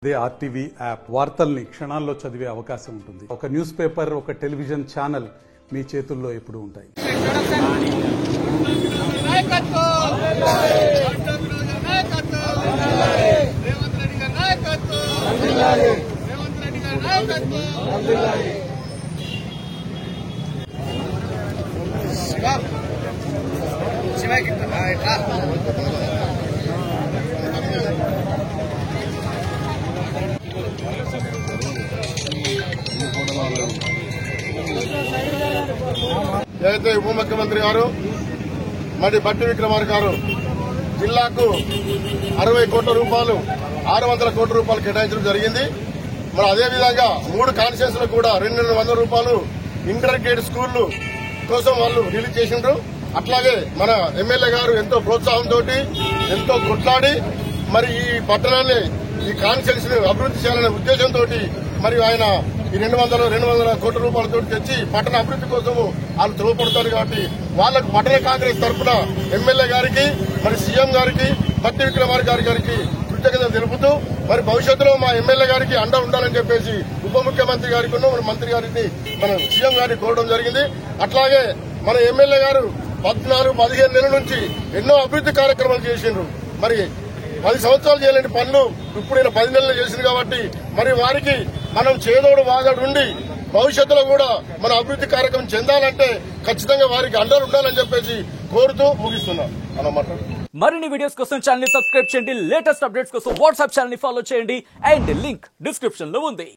They RTV app వార్తల్ని క్షణాల్లో చదివే అవకాశం ఉంటుంది. ఒక న్యూస్ పేపర్, ఒక టెలివిజన్ ఛానల్ మీ చేతుల్లో ఎప్పుడూ ఉంటాయి. ఏదైతే ఉప ముఖ్యమంత్రి గారు మరి బట్టి విక్రమార్క గారు జిల్లాకు 60 కోట్ల రూపాయలు 600 కోట్ల రూపాయలు కేటాయించడం జరిగింది. మరి అదేవిధంగా 3 కాన్స్టిట్యూన్సీలకు కూడా 200 రూపాయలు ఇంటర్గ్రేడ్ స్కూళ్లు కోసం వాళ్ళు రిలీజ్ చేసిండ్రు. అట్లాగే మన ఎమ్మెల్యే గారు ఎంతో ప్రోత్సాహంతో ఎంతో కొట్లాడి మరి ఈ పట్టణాన్ని ఈ కాన్స్టిట్యూన్సీని అభివృద్ధి చేయాలనే ఉద్దేశంతో మరి ఆయన ఈ 200 కోట్ల రూపాయలతో తెచ్చి పట్టణ అభివృద్ధి కోసం వాళ్ళు తోడ్పడతారు. కాబట్టి వాళ్ళకు పట్టణ కాంగ్రెస్ తరఫున ఎమ్మెల్యే గారికి మరి సీఎం గారికి బట్టి విక్రమార్క గారికి కృతజ్ఞత తెలుపుతూ మరి భవిష్యత్తులో మా ఎమ్మెల్యే గారికి అండ ఉండాలని చెప్పేసి ఉప ముఖ్యమంత్రి గారికి మంత్రి గారిని మన సీఎం గారిని కోరడం జరిగింది. అట్లాగే మన ఎమ్మెల్యే గారు 14-15 నెలల నుంచి ఎన్నో అభివృద్ధి కార్యక్రమాలు చేసిండ్రు. మరి 10 సంవత్సరాలు చేయలేని పనులు ఇప్పుడు 10 నెలలు చేసింది. కాబట్టి మరి వారికి మనం చేదోడు వాదోడు ఉండి భవిష్యత్తులో కూడా మన అభివృద్ధి కార్యక్రమం చెందాలంటే ఖచ్చితంగా వారికి అండలు ఉండాలని చెప్పేసి కోరుతూ ముగిస్తున్నాం అన్నమాట. మరిన్ని వీడియోస్ కోసం ఛానల్ ని సబ్స్క్రైబ్ చేయండి. లేటెస్ట్ అప్డేట్స్ కోసం వాట్సాప్ ఛానల్ ని ఫాలో చేయండి. అండ్ లింక్ డిస్క్రిప్షన్ లో ఉంది.